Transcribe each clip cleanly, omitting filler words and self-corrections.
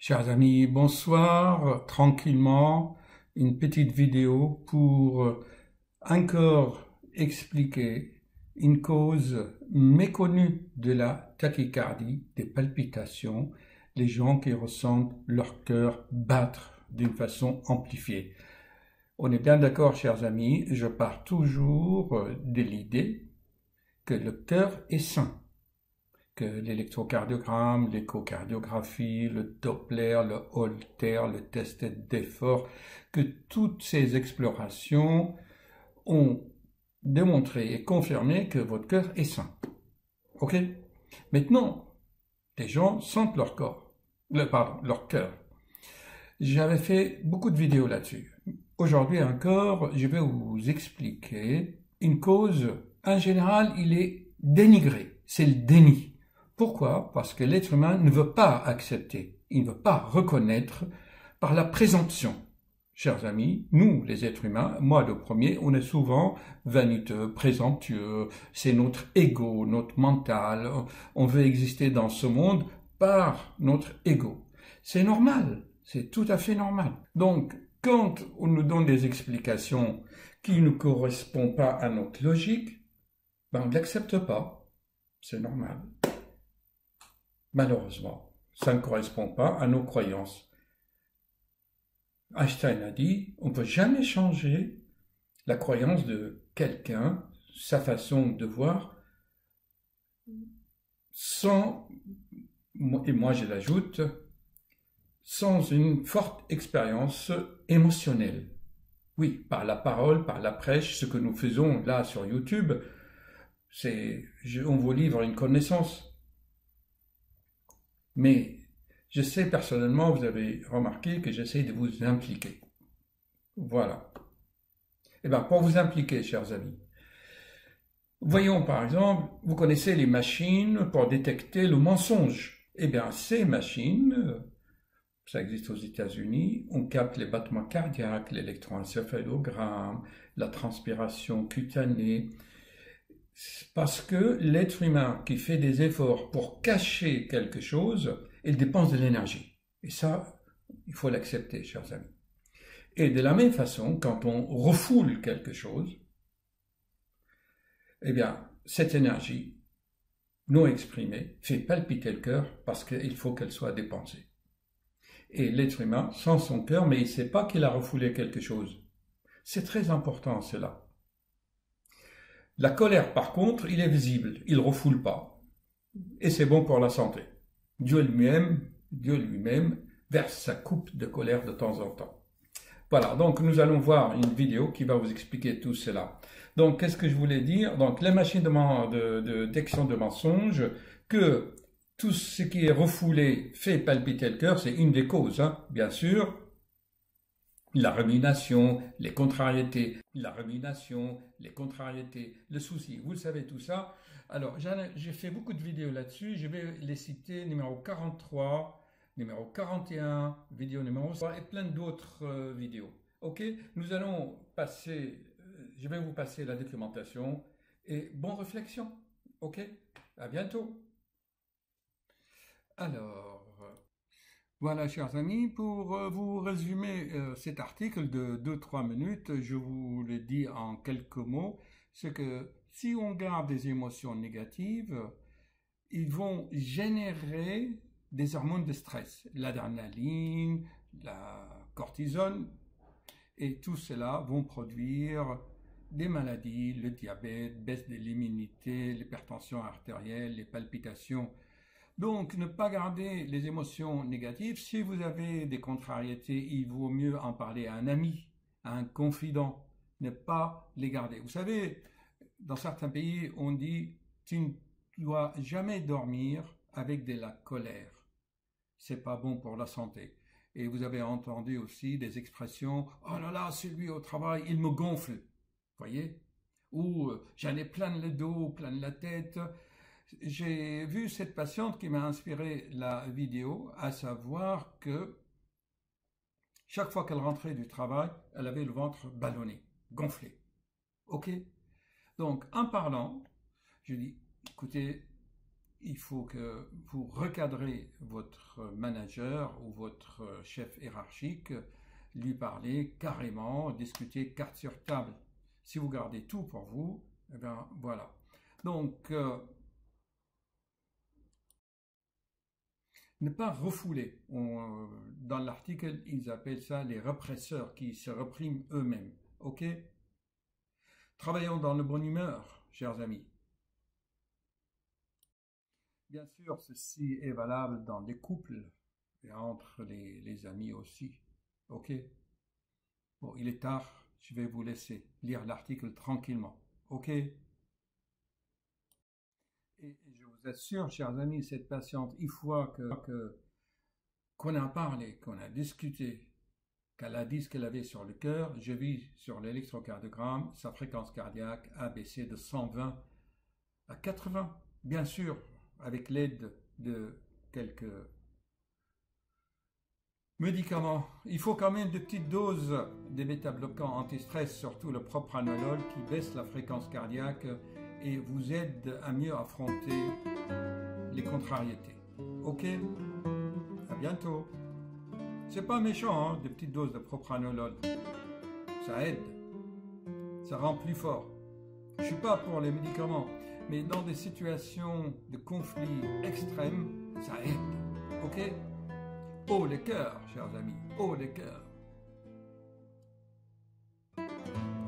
Chers amis, bonsoir, tranquillement, une petite vidéo pour encore expliquer une cause méconnue de la tachycardie, des palpitations, les gens qui ressentent leur cœur battre d'une façon amplifiée. On est bien d'accord, chers amis, je pars toujours de l'idée que le cœur est sain, que l'électrocardiogramme, l'échocardiographie, le Doppler, le Holter, le test d'effort, que toutes ces explorations ont démontré et confirmé que votre cœur est sain. Ok? Maintenant, les gens sentent leur corps, leur cœur. J'avais fait beaucoup de vidéos là-dessus. Aujourd'hui encore, je vais vous expliquer une cause. En général, il est dénigré. C'est le déni. Pourquoi? Parce que l'être humain ne veut pas accepter, il ne veut pas reconnaître par la présomption. Chers amis, nous, les êtres humains, moi le premier, on est souvent vaniteux, présomptueux, c'est notre ego, notre mental, on veut exister dans ce monde par notre ego. C'est normal, c'est tout à fait normal. Donc, quand on nous donne des explications qui ne correspondent pas à notre logique, ben on ne l'accepte pas, c'est normal. Malheureusement, ça ne correspond pas à nos croyances. Einstein a dit, on ne peut jamais changer la croyance de quelqu'un, sa façon de voir, sans, et moi je l'ajoute, sans une forte expérience émotionnelle. Oui, par la parole, par la prêche, ce que nous faisons là sur YouTube, on vous livre une connaissance. Mais je sais personnellement, vous avez remarqué que j'essaie de vous impliquer. Voilà. Eh bien, pour vous impliquer, chers amis, voyons par exemple, vous connaissez les machines pour détecter le mensonge. Eh bien, ces machines, ça existe aux États-Unis, on capte les battements cardiaques, l'électroencéphalogramme, la transpiration cutanée, parce que l'être humain qui fait des efforts pour cacher quelque chose, il dépense de l'énergie. Et ça, il faut l'accepter, chers amis. Et de la même façon, quand on refoule quelque chose, eh bien, cette énergie non exprimée fait palpiter le cœur parce qu'il faut qu'elle soit dépensée. Et l'être humain sent son cœur, mais il ne sait pas qu'il a refoulé quelque chose. C'est très important, cela. La colère, par contre, il est visible, il ne refoule pas. Et c'est bon pour la santé. Dieu lui-même verse sa coupe de colère de temps en temps. Voilà, donc nous allons voir une vidéo qui va vous expliquer tout cela. Donc, qu'est-ce que je voulais dire? Donc, les machines de détection de mensonges, que tout ce qui est refoulé fait palpiter le cœur, c'est une des causes, hein, bien sûr. La rumination, les contrariétés, le souci, vous savez tout ça. Alors, j'ai fait beaucoup de vidéos là-dessus, je vais les citer, numéro 43, numéro 41, vidéo numéro 3 et plein d'autres vidéos. Ok, nous allons passer, je vais vous passer la documentation et bonne réflexion. Ok, à bientôt. Alors, voilà, chers amis, pour vous résumer cet article de 2-3 minutes, je vous le dis en quelques mots, c'est que si on garde des émotions négatives, ils vont générer des hormones de stress, l'adrénaline, la cortisone, et tout cela vont produire des maladies, le diabète, baisse de l'immunité, l'hypertension artérielle, les palpitations. Donc, ne pas garder les émotions négatives. Si vous avez des contrariétés, il vaut mieux en parler à un ami, à un confident, ne pas les garder. Vous savez, dans certains pays, on dit tu ne dois jamais dormir avec de la colère. C'est pas bon pour la santé. Et vous avez entendu aussi des expressions oh là là, celui au travail, il me gonfle. Voyez? Ou j'en ai plein le dos, plein la tête. J'ai vu cette patiente qui m'a inspiré la vidéo, à savoir que chaque fois qu'elle rentrait du travail, elle avait le ventre ballonné, gonflé. Ok? Donc, en parlant, je dis, écoutez, il faut que vous recadrez votre manager ou votre chef hiérarchique, lui parler carrément, discuter carte sur table. Si vous gardez tout pour vous, eh bien voilà. Donc, ne pas refouler. Dans l'article, ils appellent ça les répresseurs qui se répriment eux-mêmes. Ok? Travaillons dans de bonne humeur, chers amis. Bien sûr, ceci est valable dans les couples et entre les amis aussi. Ok? Bon, il est tard, je vais vous laisser lire l'article tranquillement. Ok? Et je vous assure, chers amis, cette patiente, une fois qu'on a parlé, qu'on a discuté, qu'elle a dit ce qu'elle avait sur le cœur, je vis sur l'électrocardiogramme, sa fréquence cardiaque a baissé de 120 à 80, bien sûr, avec l'aide de quelques médicaments. Il faut quand même de petites doses de bêta-bloquants anti-stress, surtout le propranolol qui baisse la fréquence cardiaque et vous aide à mieux affronter les contrariétés. Ok? À bientôt. C'est pas méchant, hein, de petites doses de propranolol. Ça aide. Ça rend plus fort. Je suis pas pour les médicaments, mais dans des situations de conflit extrême, ça aide. Ok? Haut les cœurs, chers amis. Haut les cœurs.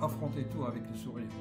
Affrontez tout avec le sourire.